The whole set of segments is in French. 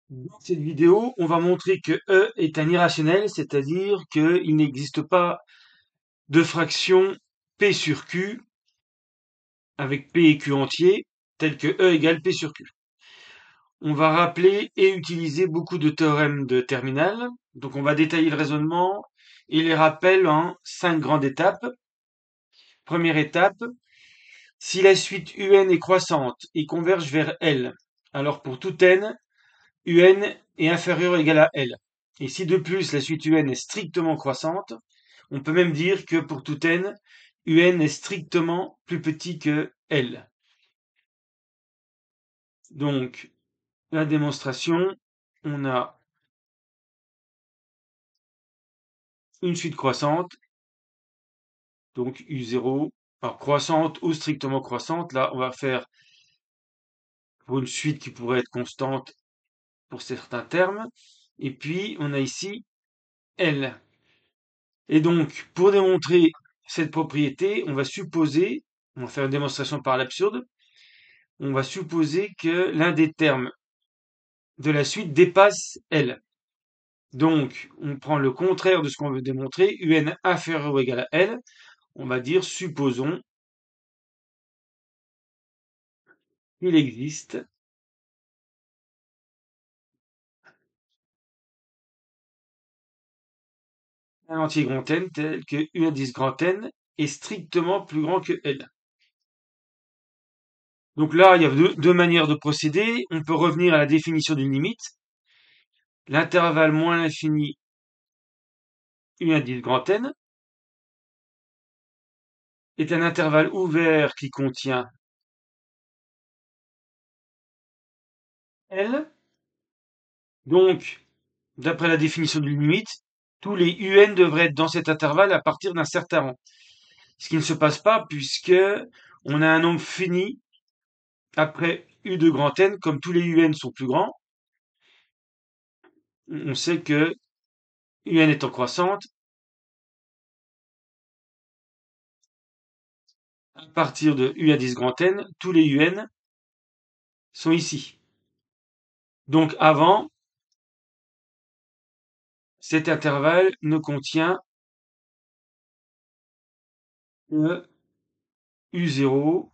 Dans cette vidéo, on va montrer que E est un irrationnel, c'est-à-dire qu'il n'existe pas de fraction P sur Q avec P et Q entiers, telle que E égale P sur Q. On va rappeler et utiliser beaucoup de théorèmes de terminale. Donc on va détailler le raisonnement et les rappels en 5 grandes étapes. Première étape, si la suite UN est croissante et converge vers L, alors pour tout n, UN est inférieur ou égal à L. Et si de plus la suite UN est strictement croissante, on peut même dire que pour tout n, UN est strictement plus petit que L. Donc, la démonstration, on a une suite croissante, donc U0, alors croissante ou strictement croissante. Là, on va faire pour une suite qui pourrait être constante pour certains termes. Et puis, on a ici L. Et donc, pour démontrer cette propriété, on va faire une démonstration par l'absurde, on va supposer que l'un des termes de la suite dépasse L. Donc, on prend le contraire de ce qu'on veut démontrer, UN inférieur ou égal à L, on va dire, supposons qu'il existe un entier grand N tel que U indice grand N est strictement plus grand que L. Donc là, il y a deux manières de procéder. On peut revenir à la définition d'une limite. L'intervalle moins l'infini U indice grand N est un intervalle ouvert qui contient L. Donc, d'après la définition d'une limite, tous les UN devraient être dans cet intervalle à partir d'un certain rang. Ce qui ne se passe pas puisque on a un nombre fini après U de grand N, comme tous les UN sont plus grands. On sait que UN étant croissante, à partir de U indice grand N, tous les UN sont ici. Donc avant, cet intervalle ne contient que U0,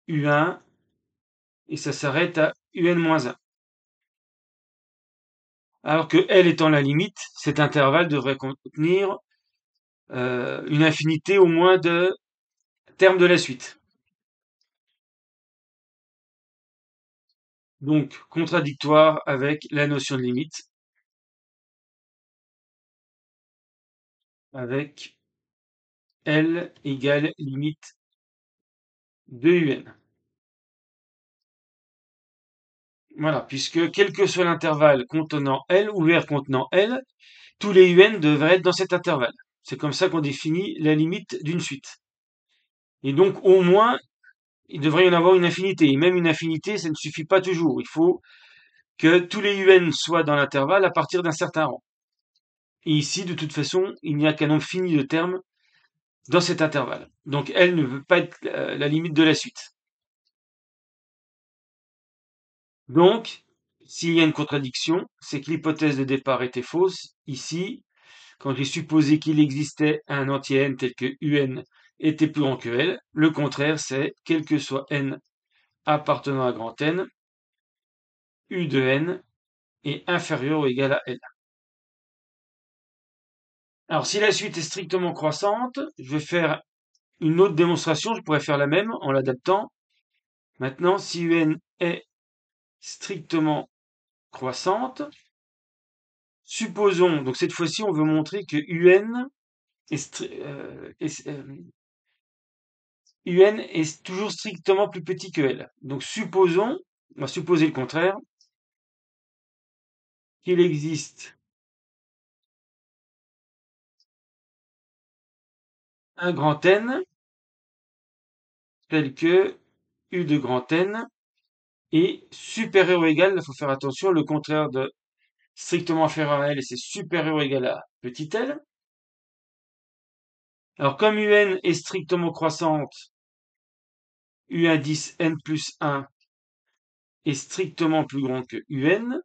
U1, et ça s'arrête à UN-1. Alors que L étant la limite, cet intervalle devrait contenir une infinité au moins de termes de la suite. Donc, contradictoire avec la notion de limite, avec L égale limite de UN. Voilà, puisque quel que soit l'intervalle contenant L, ouvert contenant L, tous les UN devraient être dans cet intervalle. C'est comme ça qu'on définit la limite d'une suite. Et donc, au moins, il devrait y en avoir une infinité. Et même une infinité, ça ne suffit pas toujours. Il faut que tous les UN soient dans l'intervalle à partir d'un certain rang. Et ici, de toute façon, il n'y a qu'un nombre fini de termes dans cet intervalle. Donc, L ne veut pas être la limite de la suite. Donc, s'il y a une contradiction, c'est que l'hypothèse de départ était fausse. Ici, quand j'ai supposé qu'il existait un entier n tel que un était plus grand que L, le contraire, c'est quel que soit n appartenant à grand N, U de n est inférieur ou égal à L. Alors, si la suite est strictement croissante, je vais faire une autre démonstration, je pourrais faire la même en l'adaptant. Maintenant, si UN est strictement croissante, supposons, donc cette fois-ci, on veut montrer que UN est toujours strictement plus petit que L. Donc supposons, on va supposer le contraire, qu'il existe un grand N tel que U de grand N est supérieur ou égal, il faut faire attention, le contraire de strictement inférieur à L, c'est supérieur ou égal à petit l. Alors comme UN est strictement croissante, U indice n plus 1 est strictement plus grand que un,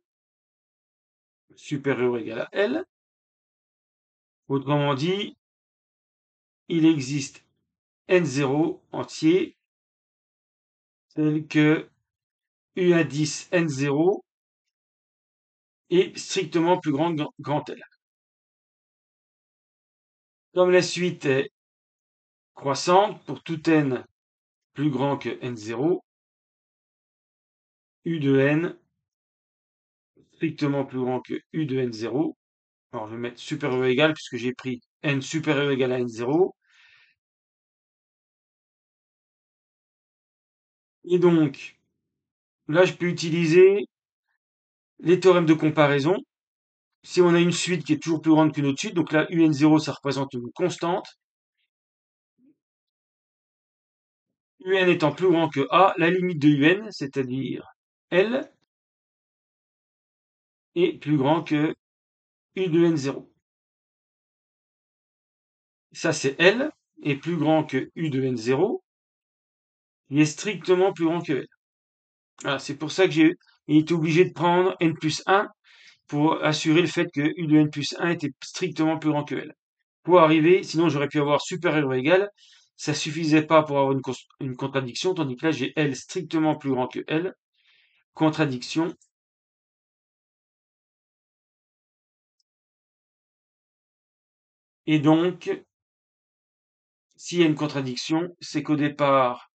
supérieur ou égal à L. Autrement dit, il existe n0 entier tel que u indice n0 est strictement plus grand que grand L. Comme la suite est croissante, pour tout n plus grand que n0, u de n strictement plus grand que u de n0. Alors je vais mettre supérieur ou égal puisque j'ai pris n supérieur ou égal à n0. Et donc, là, je peux utiliser les théorèmes de comparaison. Si on a une suite qui est toujours plus grande qu'une autre suite, donc là, un0, ça représente une constante. Un étant plus grand que a, la limite de un, c'est-à-dire L, est plus grand que u de n0. Ça, c'est L, est plus grand que u de n0, il est strictement plus grand que L. Voilà, c'est pour ça que j'ai été obligé de prendre n plus 1 pour assurer le fait que u de n plus 1 était strictement plus grand que L. Pour arriver, sinon j'aurais pu avoir supérieur ou égal, ça suffisait pas pour avoir une contradiction, tandis que là j'ai L strictement plus grand que L, contradiction, et donc, s'il y a une contradiction, c'est qu'au départ,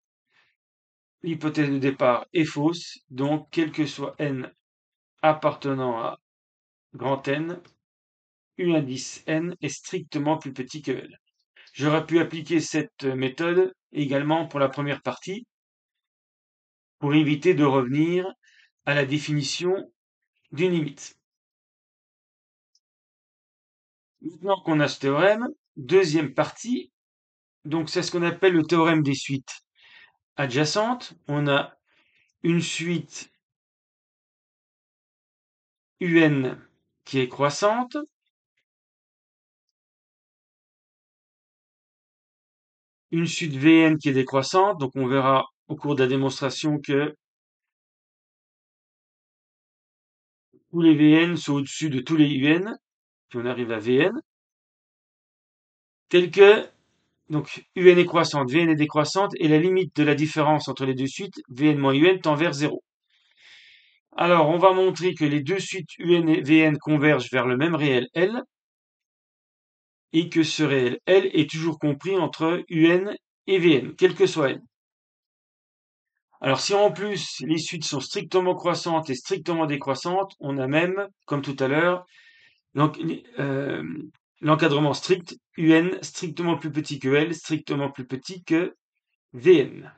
l'hypothèse de départ est fausse, donc quel que soit n appartenant à grand N, U indice n est strictement plus petit que L. J'aurais pu appliquer cette méthode également pour la première partie, pour éviter de revenir à la définition d'une limite. Maintenant qu'on a ce théorème, deuxième partie, donc c'est ce qu'on appelle le théorème des suites adjacentes. On a une suite un qui est croissante, une suite Vn qui est décroissante, donc on verra au cours de la démonstration que tous les Vn sont au-dessus de tous les Un, puis on arrive à Vn, tel que, donc Un est croissante, Vn est décroissante, et la limite de la différence entre les deux suites, Vn moins Un, tend vers 0. Alors, on va montrer que les deux suites Un et Vn convergent vers le même réel L, et que ce réel L est toujours compris entre Un et Vn, quel que soit n. Alors, si en plus les suites sont strictement croissantes et strictement décroissantes, on a même, comme tout à l'heure, euh, l'encadrement strict, Un strictement plus petit que L, strictement plus petit que Vn.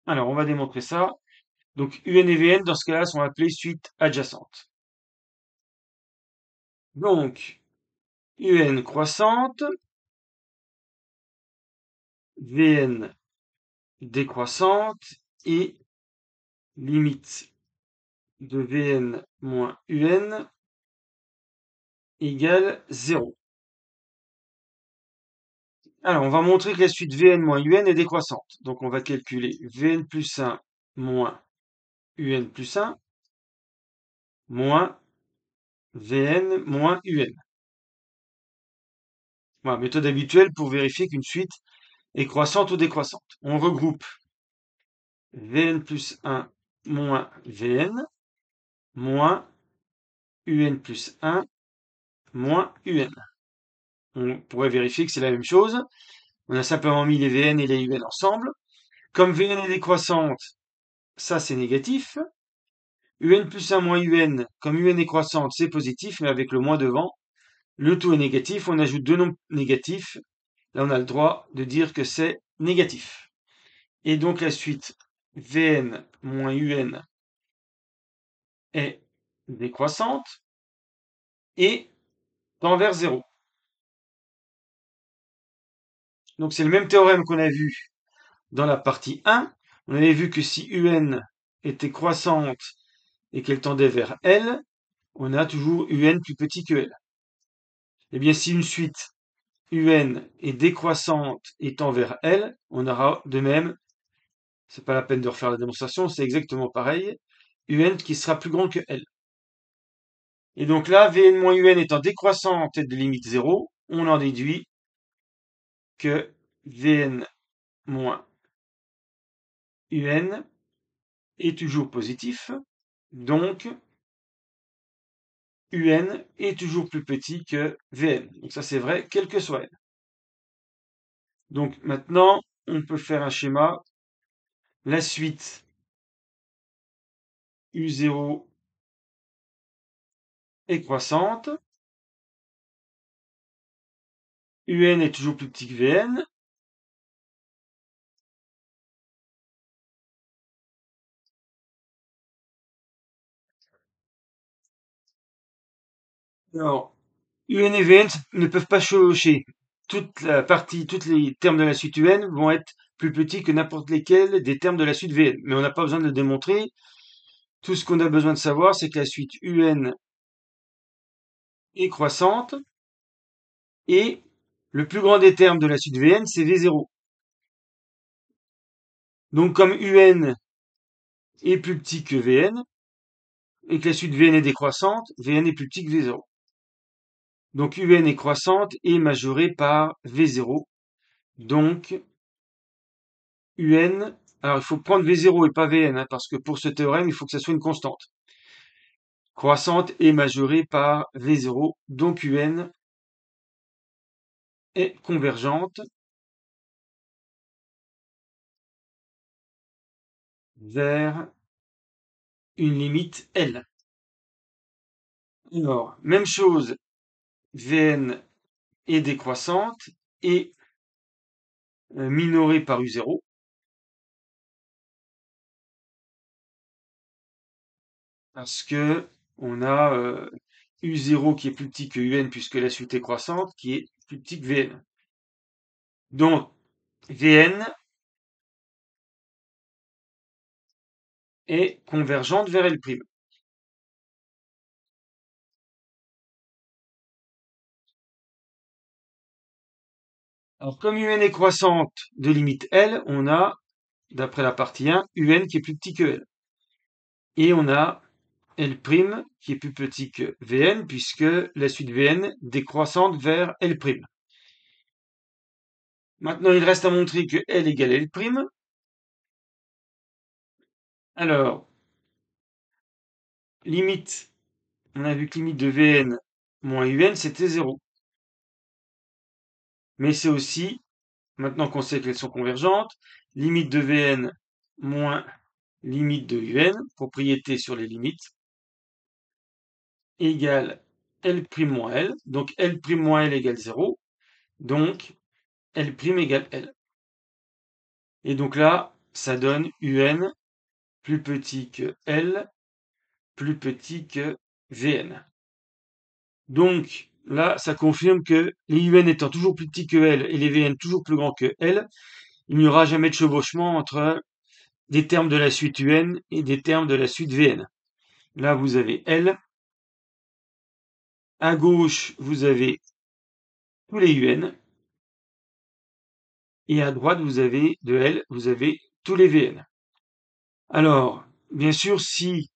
Alors, on va démontrer ça. Donc, Un et Vn, dans ce cas-là, sont appelées suites adjacentes. Donc, Un croissante, Vn décroissante, et limite de Vn moins Un égale 0. Alors, on va montrer que la suite Vn moins Un est décroissante. Donc, on va calculer Vn plus 1 moins Un plus 1 moins Vn moins Un. Voilà, méthode habituelle pour vérifier qu'une suite est croissante ou décroissante. On regroupe Vn plus 1 moins Vn moins Un plus 1 moins Un. On pourrait vérifier que c'est la même chose. On a simplement mis les Vn et les Un ensemble. Comme Vn est décroissante, ça c'est négatif. Un plus 1 moins Un, comme Un est croissante, c'est positif, mais avec le moins devant. Le tout est négatif, on ajoute deux nombres négatifs. Là, on a le droit de dire que c'est négatif. Et donc la suite Vn moins Un est décroissante et tend vers 0. Donc c'est le même théorème qu'on a vu dans la partie 1. On avait vu que si Un était croissante et qu'elle tendait vers L, on a toujours Un plus petit que L. Eh bien, si une suite Un est décroissante et tend vers L, on aura de même c'est pas la peine de refaire la démonstration, c'est exactement pareil. UN qui sera plus grand que L. Et donc là, Vn moins UN étant décroissant en tête de limite 0, on en déduit que Vn moins UN est toujours positif, donc UN est toujours plus petit que Vn. Donc ça c'est vrai, quel que soit N. Donc maintenant, on peut faire un schéma. La suite U0 est croissante. UN est toujours plus petit que Vn. Alors, UN et Vn ne peuvent pas chevaucher. Toutes les termes de la suite UN vont être plus petits que n'importe lesquels des termes de la suite Vn. Mais on n'a pas besoin de le démontrer. Tout ce qu'on a besoin de savoir, c'est que la suite UN est croissante et le plus grand des termes de la suite Vn, c'est V0. Donc comme UN est plus petit que Vn et que la suite Vn est décroissante, Vn est plus petit que V0. Donc UN est croissante et majorée par V0. Donc UN, alors il faut prendre V0 et pas Vn, hein, parce que pour ce théorème, il faut que ça soit une constante. Croissante et majorée par V0. Donc UN est convergente vers une limite L. Alors, même chose, Vn est décroissante et minorée par U0. Parce que on a U0 qui est plus petit que UN puisque la suite est croissante, qui est plus petit que Vn. Donc, Vn est convergente vers L'. Alors, comme UN est croissante de limite L, on a, d'après la partie 1, UN qui est plus petit que L. Et on a L' qui est plus petit que Vn, puisque la suite Vn décroissante vers L'. Maintenant, il reste à montrer que L égale L'. Alors, limite, on a vu que limite de Vn moins UN, c'était 0. Mais c'est aussi, maintenant qu'on sait qu'elles sont convergentes, limite de Vn moins limite de UN, propriété sur les limites, égale L' moins L. Donc L' moins L égale 0. Donc L' égale L. Et donc là, ça donne UN plus petit que L, plus petit que Vn. Donc là, ça confirme que les UN étant toujours plus petits que L et les Vn toujours plus grands que L, il n'y aura jamais de chevauchement entre des termes de la suite UN et des termes de la suite Vn. Là, vous avez L. À gauche, vous avez tous les UN. Et à droite, vous avez de L, vous avez tous les Vn. Alors, bien sûr, si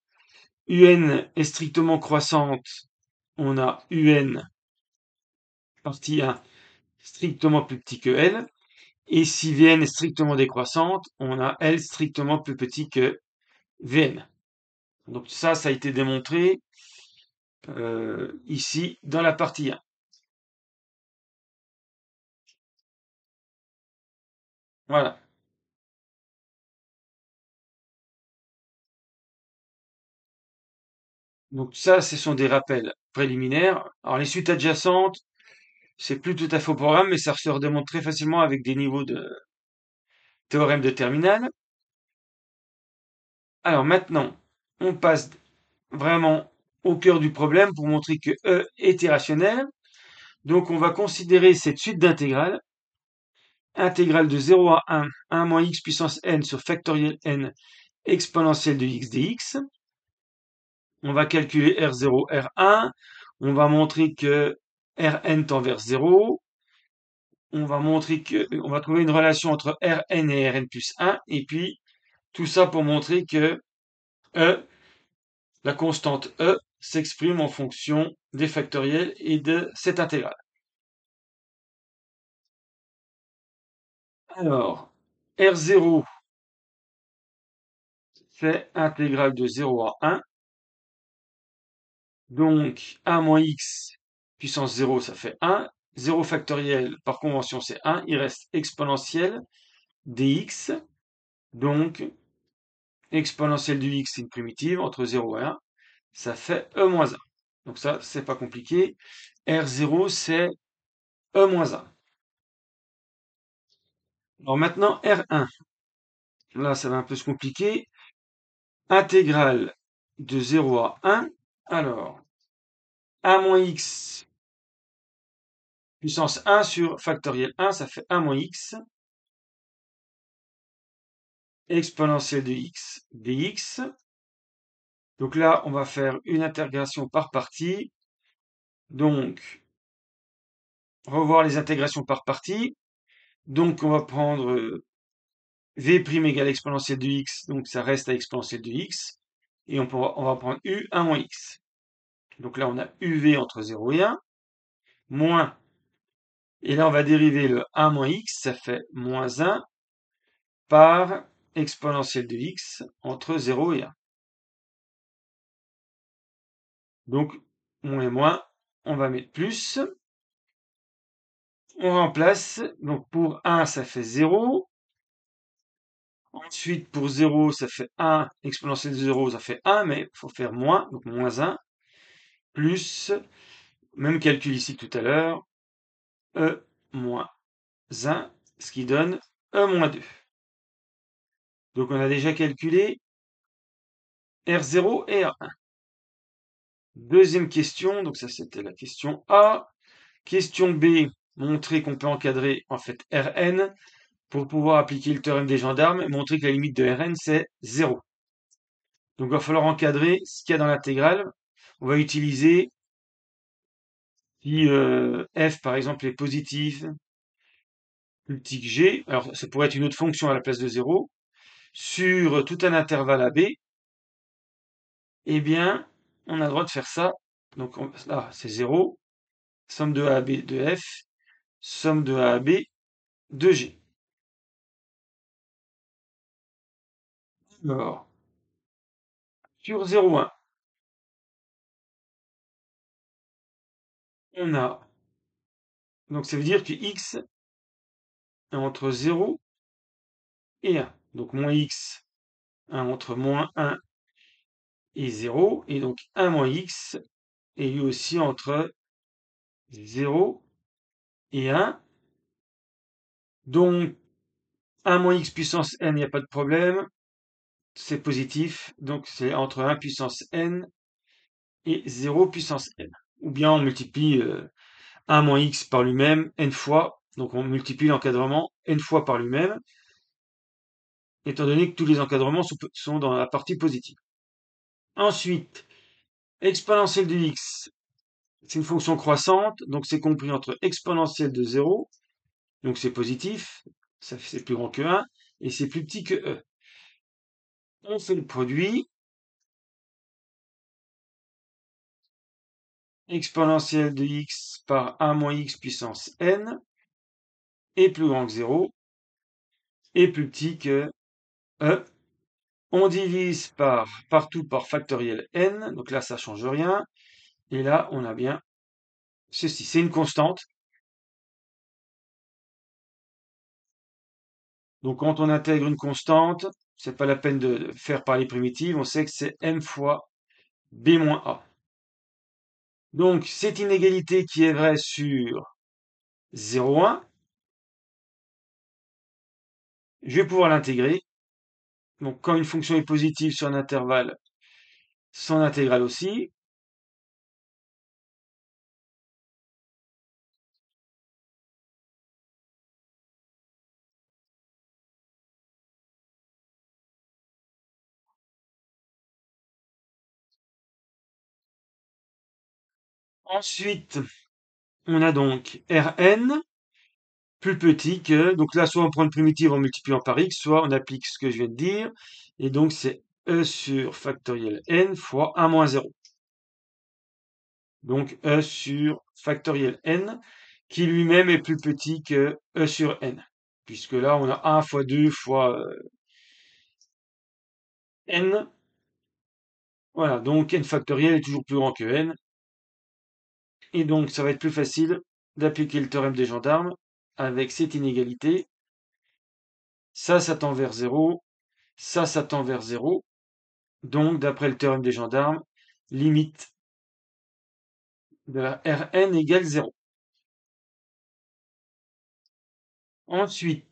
UN est strictement croissante, on a UN partie 1 strictement plus petit que L. Et si Vn est strictement décroissante, on a L strictement plus petit que Vn. Donc ça a été démontré ici dans la partie 1. Voilà. Donc ça, ce sont des rappels préliminaires. Alors les suites adjacentes, c'est plus tout à fait au programme, mais ça se redémontre très facilement avec des niveaux de théorème de terminale. Alors maintenant, on passe vraiment au cœur du problème pour montrer que E est irrationnel. Donc on va considérer cette suite d'intégrales. Intégrale de 0 à 1 moins x puissance n sur factoriel n exponentielle de x dx. On va calculer R0, R1. On va montrer que Rn tend vers 0. On va montrer que, on va trouver une relation entre Rn et Rn plus 1. Et puis, Tout ça pour montrer que E, la constante E, s'exprime en fonction des factoriels et de cette intégrale. Alors, R0, c'est intégrale de 0 à 1. Donc, 1 moins x puissance 0, ça fait 1. 0 factoriel, par convention, c'est 1. Il reste exponentielle dx. Donc, exponentielle de x, c'est une primitive entre 0 et 1. Ça fait e moins 1. Donc ça, c'est pas compliqué. R0, c'est e moins 1. Alors maintenant, R1. Là, ça va un peu se compliquer. Intégrale de 0 à 1. Alors, 1 moins x puissance 1 sur factoriel 1, ça fait 1 moins x. Exponentielle de x dx. Donc là, on va faire une intégration par partie. Donc, revoir les intégrations par partie. Donc, on va prendre v' égale exponentielle de x, donc ça reste à exponentielle de x. Et on va prendre u 1 moins x. Donc là, on a uv entre 0 et 1, moins, et là, on va dériver le 1 moins x, ça fait moins 1 par exponentielle de x entre 0 et 1. Donc, moins et moins, on va mettre plus. On remplace, donc pour 1, ça fait 0. Ensuite, pour 0, ça fait 1. Exponentielle de 0, ça fait 1, mais il faut faire moins, donc moins 1, plus, même calcul ici tout à l'heure, e moins 1, ce qui donne e moins 2. Donc on a déjà calculé R0 et R1. Deuxième question, donc ça c'était la question A. Question B, montrer qu'on peut encadrer en fait Rn pour pouvoir appliquer le théorème des gendarmes et montrer que la limite de Rn c'est 0. Donc il va falloir encadrer ce qu'il y a dans l'intégrale. On va utiliser, si f par exemple est positif, plus petit que g, alors ça pourrait être une autre fonction à la place de 0, sur tout un intervalle AB, eh bien, on a le droit de faire ça. Donc là, c'est 0, somme de A à B de f, somme de A à B de g. Alors, sur 0,1, on a, donc ça veut dire que x est entre 0 et 1. Donc moins x, 1 entre moins 1 et 0, et donc 1 moins x est lui aussi entre 0 et 1. Donc 1 moins x puissance n, il n'y a pas de problème, c'est positif, donc c'est entre 1 puissance n et 0 puissance n. Ou bien on multiplie 1 moins x par lui-même n fois, donc on multiplie l'encadrement n fois par lui-même, étant donné que tous les encadrements sont dans la partie positive. Ensuite, exponentielle de x, c'est une fonction croissante, donc c'est compris entre exponentielle de 0, donc c'est positif, c'est plus grand que 1, et c'est plus petit que e. On fait le produit, exponentielle de x par 1 moins x puissance n, est plus grand que 0, et plus petit que e. On divise partout par factoriel n, donc là ça change rien, et là on a bien ceci, c'est une constante. Donc quand on intègre une constante, c'est pas la peine de faire par les primitives, on sait que c'est m fois b moins a. Donc cette inégalité qui est vraie sur 0,1, je vais pouvoir l'intégrer. Donc quand une fonction est positive sur un intervalle, son intégrale aussi. Ensuite, on a donc Rn plus petit que, donc là soit on prend une primitive en multipliant par x, soit on applique ce que je viens de dire, Et donc, c'est e sur factoriel n fois 1 moins 0. Donc, e sur factoriel n, qui lui-même est plus petit que e sur n. Puisque là, on a 1 fois 2 fois n. Voilà, donc n factoriel est toujours plus grand que n. Et donc, ça va être plus facile d'appliquer le théorème des gendarmes avec cette inégalité. Ça tend vers 0. Ça tend vers 0. Donc, d'après le théorème des gendarmes, limite de la Rn égale 0. Ensuite,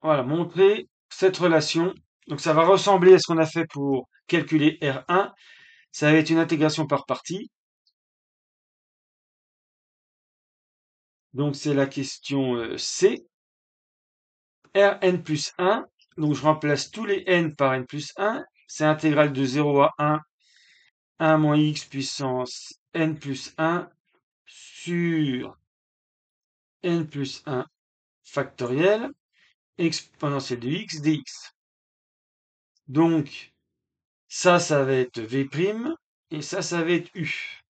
voilà, montrer cette relation. Donc, ça va ressembler à ce qu'on a fait pour calculer R1. Ça va être une intégration par partie. Donc, c'est la question C. Rn plus 1. Donc, je remplace tous les n par n plus 1. C'est intégrale de 0 à 1 moins x puissance n plus 1 sur n plus 1 factoriel exponentielle de x dx. Donc, ça va être v' et ça va être u.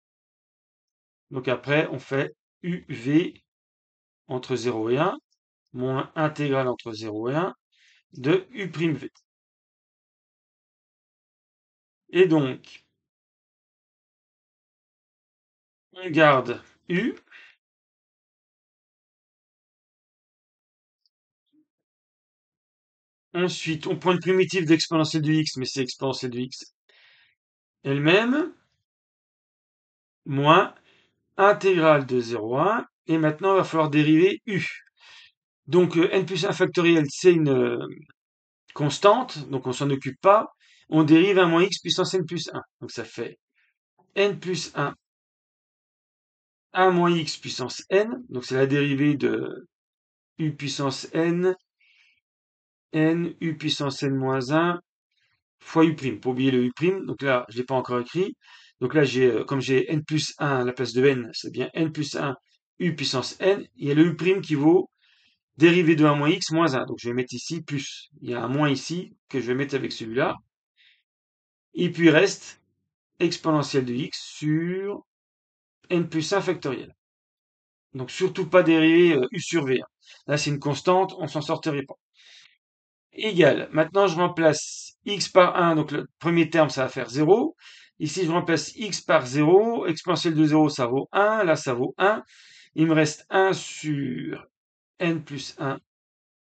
Donc après, on fait uv entre 0 et 1 moins intégrale entre 0 et 1 de u'v. Et donc, on garde u. Ensuite, on prend une primitive d'exponentielle de x, mais c'est exponentielle de x elle-même, moins intégrale de 0 à 1. Et maintenant, il va falloir dériver u. Donc, n plus 1 factoriel, c'est une constante, donc on s'en occupe pas. On dérive 1 moins x puissance n plus 1. Donc, ça fait n plus 1 moins x puissance n. Donc, c'est la dérivée de u puissance n, u puissance n moins 1 fois u'. Pour oublier le u'. Donc là, je l'ai pas encore écrit. Donc là, comme j'ai n plus 1 à la place de n, c'est bien n plus 1 u puissance n. Il y a le u' qui vaut dérivée de 1 moins x moins 1. Donc je vais mettre ici plus. Il y a un moins ici que je vais mettre avec celui-là. Et puis il reste exponentielle de x sur n plus 1 factoriel. Donc surtout pas dériver u sur v. Là, c'est une constante, on s'en sortirait pas. Égal. Maintenant, je remplace x par 1. Donc le premier terme, ça va faire 0. Ici, je remplace x par 0. Exponentielle de 0, ça vaut 1. Là, ça vaut 1. Il me reste 1 sur n plus 1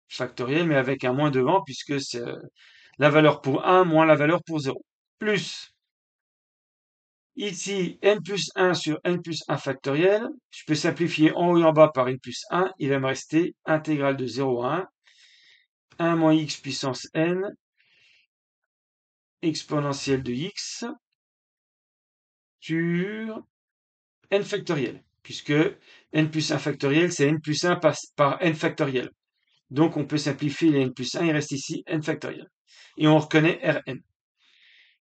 factoriel, mais avec un moins devant, puisque c'est la valeur pour 1 moins la valeur pour 0. Plus, ici, n plus 1 sur n plus 1 factoriel. Je peux simplifier en haut et en bas par n plus 1. Il va me rester intégrale de 0 à 1. 1 moins x puissance n exponentielle de x sur n factoriel. Puisque n plus 1 factoriel, c'est n plus 1 par n factoriel. Donc, on peut simplifier les n plus 1. Il reste ici n factoriel. Et on reconnaît Rn.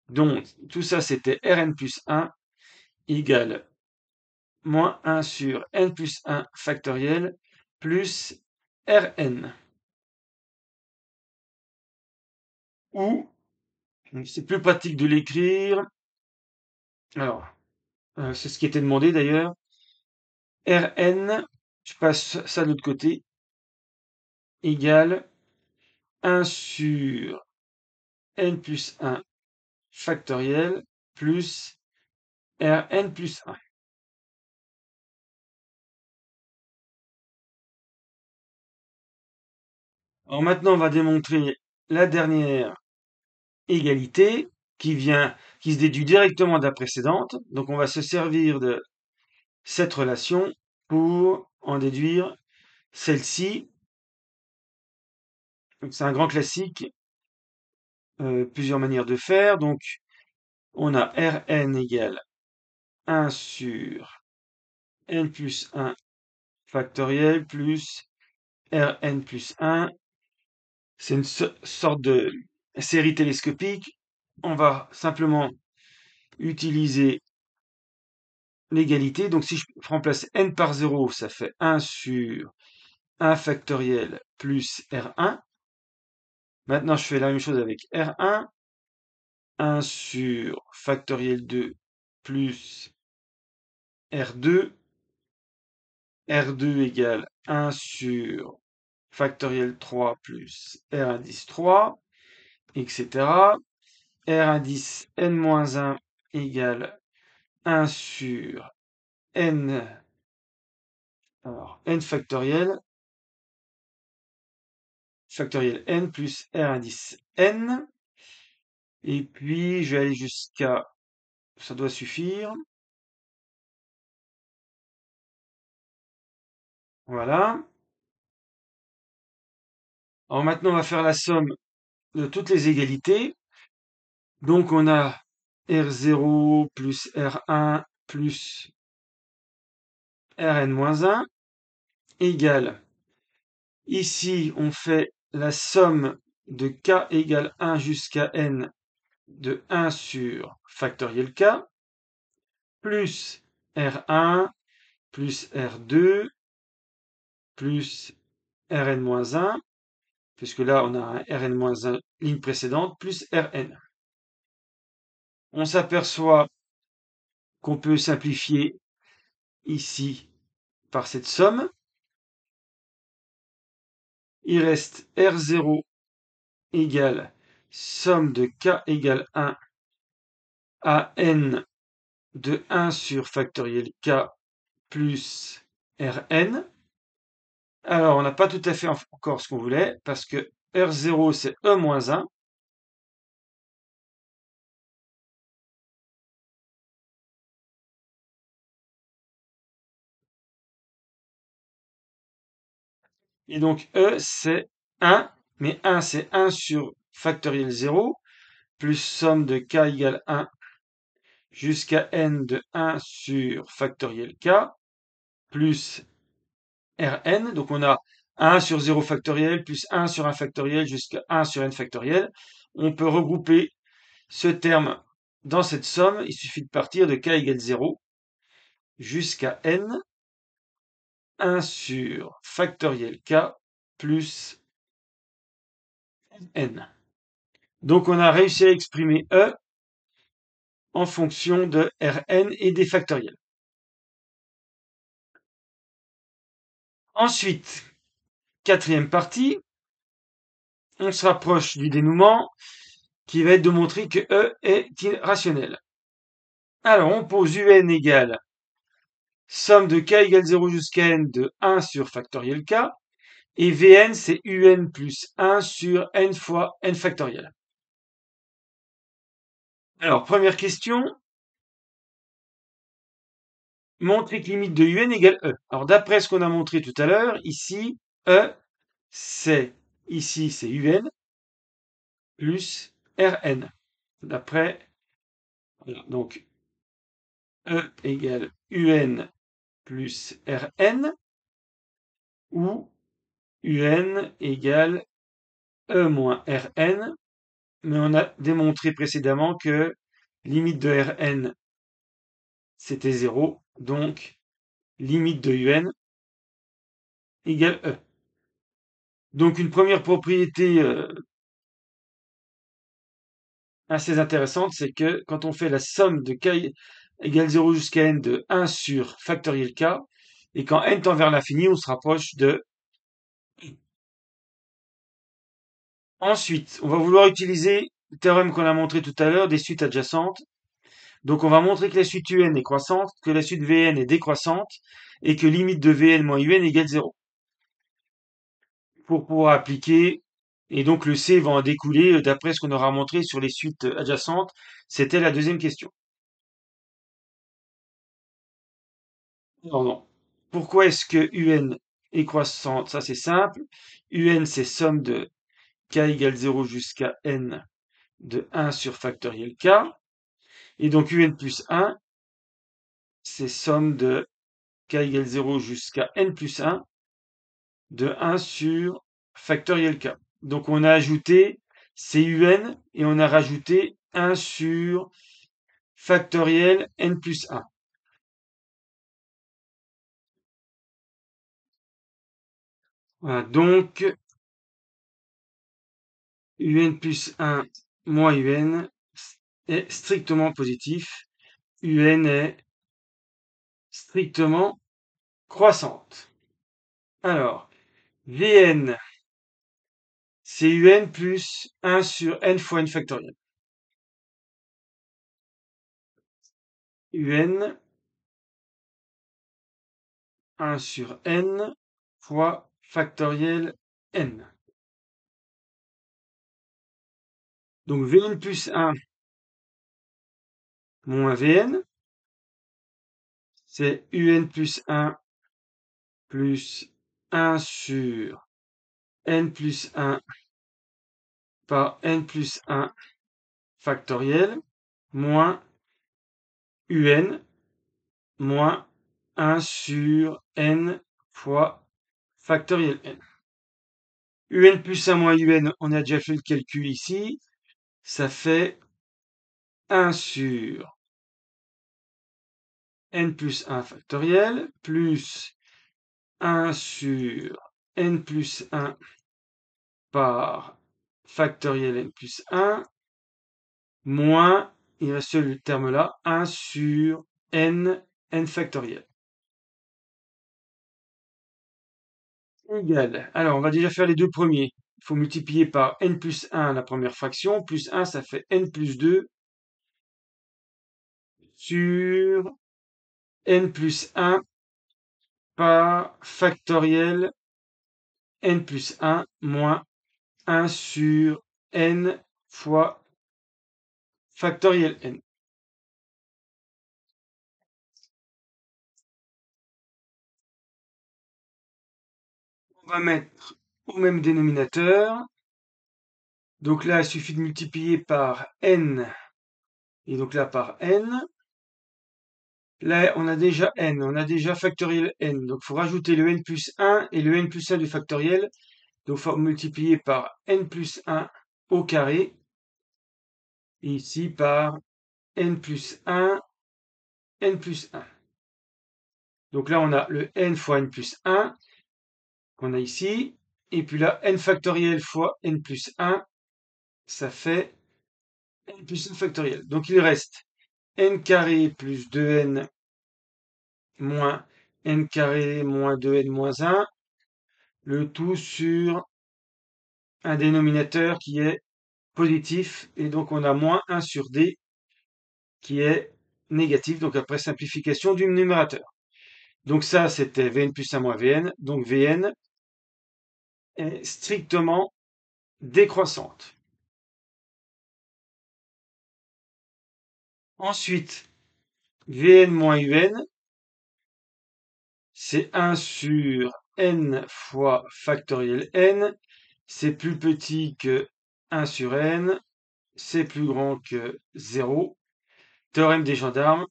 Donc, tout ça, c'était Rn plus 1 égale moins 1 sur n plus 1 factoriel plus Rn. Ou, c'est plus pratique de l'écrire. Alors, c'est ce qui était demandé d'ailleurs. Rn, je passe ça de l'autre côté, égale 1 sur n plus 1 factoriel plus Rn plus 1. Alors maintenant, on va démontrer la dernière égalité qui se déduit directement de la précédente. Donc on va se servir de cette relation pour en déduire celle-ci. C'est un grand classique, plusieurs manières de faire. Donc on a Rn égale 1 sur n plus 1 factoriel plus Rn plus 1. C'est une sorte de série télescopique. On va simplement utiliser l'égalité. Donc si je remplace n par 0, ça fait 1 sur 1 factoriel plus R1. Maintenant, je fais la même chose avec R1. 1 sur factoriel 2 plus R2. R2 égale 1 sur factoriel 3 plus R indice 3, etc. R indice n-1 égale 1 sur n, alors n factoriel n plus R indice n. Et puis, je vais aller jusqu'à, ça doit suffire. Voilà. Alors maintenant, on va faire la somme de toutes les égalités. Donc, on a R0 plus R1 plus Rn-1 égale, ici, on fait la somme de k égale 1 jusqu'à n de 1 sur factoriel k, plus R1, plus R2, plus Rn-1, puisque là, on a un Rn-1 ligne précédente, plus Rn. On s'aperçoit qu'on peut simplifier ici par cette somme. Il reste R0 égale somme de k égale 1 à n de 1 sur factoriel k plus Rn. Alors, on n'a pas tout à fait encore ce qu'on voulait, parce que R0, c'est E-1. Et donc, E, c'est 1, mais 1, c'est 1 sur factoriel 0, plus somme de k égale 1 jusqu'à n de 1 sur factoriel k, plus Rn. Donc, on a 1 sur 0 factoriel, plus 1 sur 1 factoriel, jusqu'à 1 sur n factoriel. On peut regrouper ce terme dans cette somme. Il suffit de partir de k égale 0 jusqu'à n, 1 sur factoriel k plus n. Donc on a réussi à exprimer E en fonction de Rn et des factoriels. Ensuite, quatrième partie, on se rapproche du dénouement qui va être de montrer que E est irrationnel. Alors on pose UN égale somme de k égale 0 jusqu'à n de 1 sur factoriel k, et Vn c'est UN plus 1 sur n fois n factoriel. Alors première question, montrer que limite de UN égale E. Alors, d'après ce qu'on a montré tout à l'heure, ici, E, c'est, ici, c'est UN plus Rn. D'après, voilà, donc, E égale UN plus Rn, ou UN égale E moins Rn, mais on a démontré précédemment que limite de Rn, c'était 0, donc limite de UN égale E. Donc une première propriété assez intéressante, c'est que quand on fait la somme de k égale 0 jusqu'à n de 1 sur factoriel k, et quand n tend vers l'infini, on se rapproche de i. Ensuite, on va vouloir utiliser le théorème qu'on a montré tout à l'heure des suites adjacentes. Donc on va montrer que la suite un est croissante, que la suite vn est décroissante, et que limite de vn moins un égale 0. Pour pouvoir appliquer, et donc le c va en découler d'après ce qu'on aura montré sur les suites adjacentes. C'était la deuxième question. Non, non. Pourquoi est-ce que UN est croissante? Ça, c'est simple. UN, c'est somme de k égale 0 jusqu'à n de 1 sur factoriel k. Et donc UN plus 1, c'est somme de k égale 0 jusqu'à n plus 1 de 1 sur factoriel k. Donc on a ajouté CUN et on a rajouté 1 sur factoriel n plus 1. Voilà, donc un plus 1 moins un est strictement positif. Un est strictement croissante. Alors, Vn, c'est un plus 1 sur n fois n factoriel. Un 1 sur n fois factoriel n. Donc Vn plus 1 moins Vn, c'est un plus 1 plus 1 sur n plus 1 par n plus 1 factoriel moins un moins 1 sur n fois factoriel n. Un plus 1 moins un, on a déjà fait le calcul ici, ça fait 1 sur n plus 1 factoriel plus 1 sur n plus 1 par factoriel n plus 1 moins, il reste le terme là, 1 sur n factoriel. Égal. Alors, on va déjà faire les deux premiers. Il faut multiplier par n plus 1 la première fraction. Plus 1, ça fait n plus 2 sur n plus 1 par factoriel n plus 1 moins 1 sur n fois factoriel n. On va mettre au même dénominateur. Donc là, il suffit de multiplier par n, et donc là par n. Là, on a déjà n, on a déjà factoriel n. Donc, il faut rajouter le n plus 1 et le n plus 1 du factoriel. Donc, il faut multiplier par n plus 1 au carré. Et ici, par n plus 1, n plus 1. Donc là, on a le n fois n plus 1 qu'on a ici. Et puis là, n factoriel fois n plus 1, ça fait n plus 1 factoriel. Donc, il reste n carré plus 2n moins n carré moins 2n moins 1, le tout sur un dénominateur qui est positif, et donc on a moins 1 sur d qui est négatif, donc après simplification du numérateur. Donc ça, c'était Vn plus 1 moins Vn, donc Vn est strictement décroissante. Ensuite, Vn moins Un, c'est 1 sur n fois factoriel n, c'est plus petit que 1 sur n, c'est plus grand que 0. Théorème des gendarmes,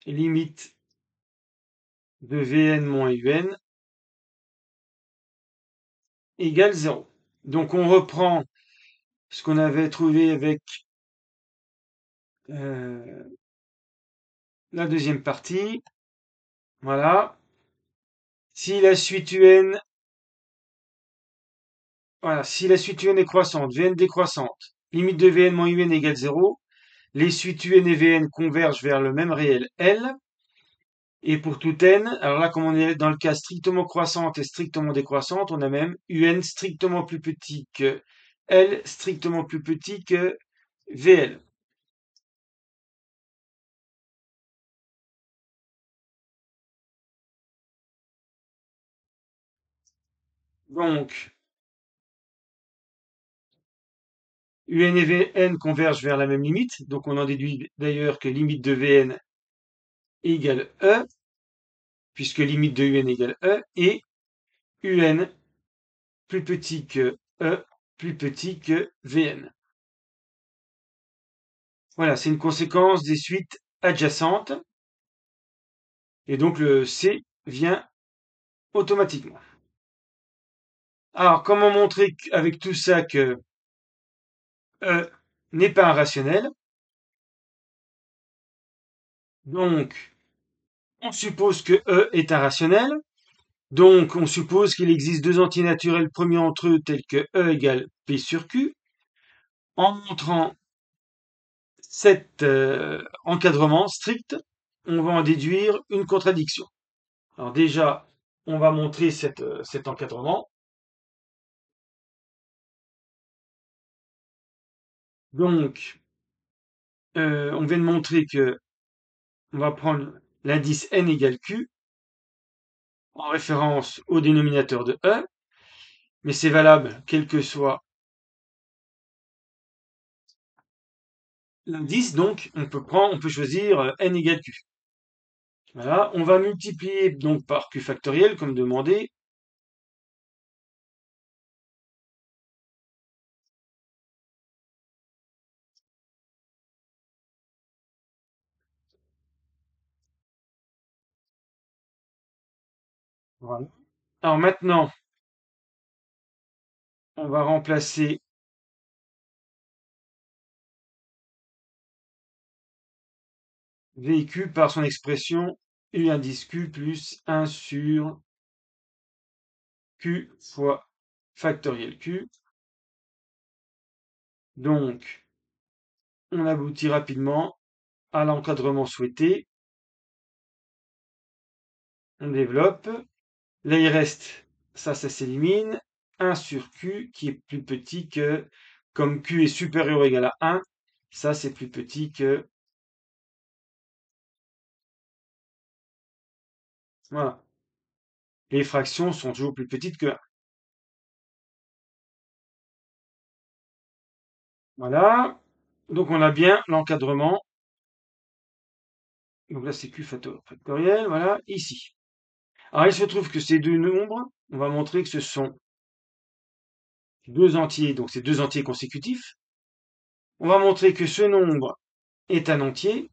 limite de Vn moins Un égale 0. Donc on reprend ce qu'on avait trouvé avec la deuxième partie. Voilà. Si la suite UN, voilà, si la suite UN est croissante, Vn décroissante, limite de Vn moins Un égale 0, les suites UN et Vn convergent vers le même réel L. Et pour tout n, alors là, comme on est dans le cas strictement croissante et strictement décroissante, on a même Un strictement plus petit que L, strictement plus petit que Vl. Donc, Un et Vn convergent vers la même limite, donc on en déduit d'ailleurs que limite de Vn égale E, puisque limite de Un égale E, et Un plus petit que E, plus petit que Vn. Voilà, c'est une conséquence des suites adjacentes, et donc le C vient automatiquement. Alors, comment montrer avec tout ça que E n'est pas un rationnel? Donc, on suppose que E est un rationnel, Donc, on suppose qu'il existe deux entiers naturels premiers entre eux tels que E égale P sur Q. En montrant cet encadrement strict, on va en déduire une contradiction. Alors déjà, on va montrer cet encadrement. Donc, on vient de montrer que on va prendre l'indice n égale q en référence au dénominateur de E, mais c'est valable quel que soit l'indice, donc on peut choisir n égale q. Voilà, on va multiplier donc par q factoriel comme demandé. Voilà. Alors maintenant, on va remplacer VQ par son expression U indice Q plus 1 sur Q fois factoriel Q. Donc, on aboutit rapidement à l'encadrement souhaité. On développe. Là, il reste, ça s'élimine. 1 sur Q qui est plus petit que, comme Q est supérieur ou égal à 1, ça c'est plus petit que, voilà. Les fractions sont toujours plus petites que 1. Voilà. Donc on a bien l'encadrement. Donc là c'est Q factoriel, voilà, ici. Alors il se trouve que ces deux nombres, on va montrer que ce sont deux entiers, donc c'est deux entiers consécutifs. On va montrer que ce nombre est un entier,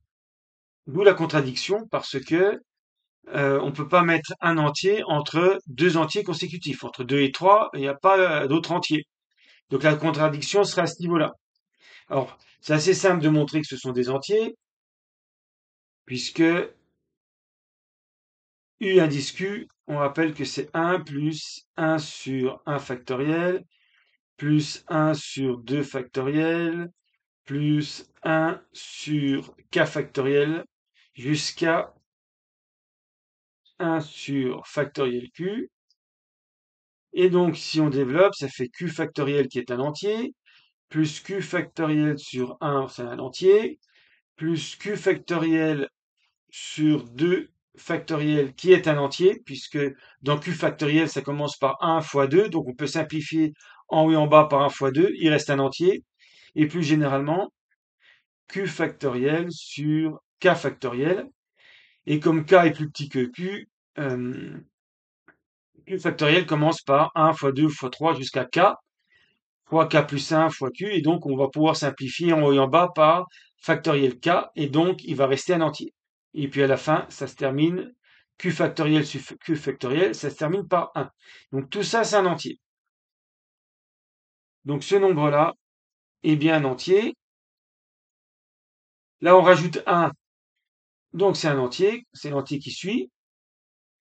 d'où la contradiction, parce que on ne peut pas mettre un entier entre deux entiers consécutifs. Entre 2 et 3, il n'y a pas d'autre entier. Donc la contradiction sera à ce niveau-là. Alors, c'est assez simple de montrer que ce sont des entiers, puisque U indice Q, on rappelle que c'est 1 plus 1 sur 1 factoriel, plus 1 sur 2 factoriel, plus 1 sur k factoriel, jusqu'à 1 sur factoriel Q. Et donc, si on développe, ça fait Q factoriel qui est un entier, plus Q factoriel sur 1, c'est un entier, plus Q factoriel sur 2 factoriel qui est un entier, puisque dans Q factoriel, ça commence par 1 fois 2, donc on peut simplifier en haut et en bas par 1 fois 2, il reste un entier. Et plus généralement, Q factoriel sur K factoriel. Et comme K est plus petit que Q, Q factoriel commence par 1 fois 2 fois 3 jusqu'à K, fois K plus 1 fois Q, et donc on va pouvoir simplifier en haut et en bas par factoriel K, et donc il va rester un entier. Et puis à la fin, ça se termine, Q factoriel sur Q factoriel, ça se termine par 1. Donc tout ça, c'est un entier. Donc ce nombre-là est bien un entier. Là, on rajoute 1, donc c'est un entier, c'est l'entier qui suit.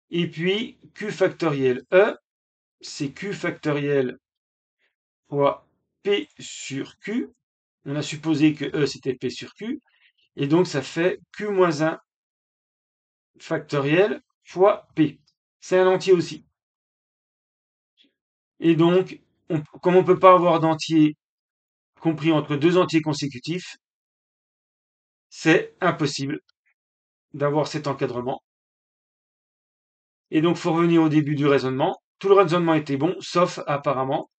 Et puis Q factoriel E, c'est Q factoriel fois P sur Q. On a supposé que E, c'était P sur Q. Et donc, ça fait Q moins 1 factoriel fois P. C'est un entier aussi. Et donc, comme on ne peut pas avoir d'entier compris entre deux entiers consécutifs, c'est impossible d'avoir cet encadrement. Et donc, faut revenir au début du raisonnement. Tout le raisonnement était bon, sauf apparemment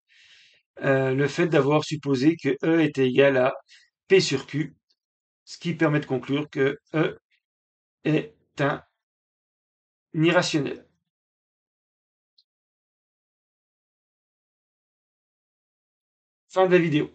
le fait d'avoir supposé que E était égal à P sur Q, ce qui permet de conclure que E est un irrationnel. Fin de la vidéo.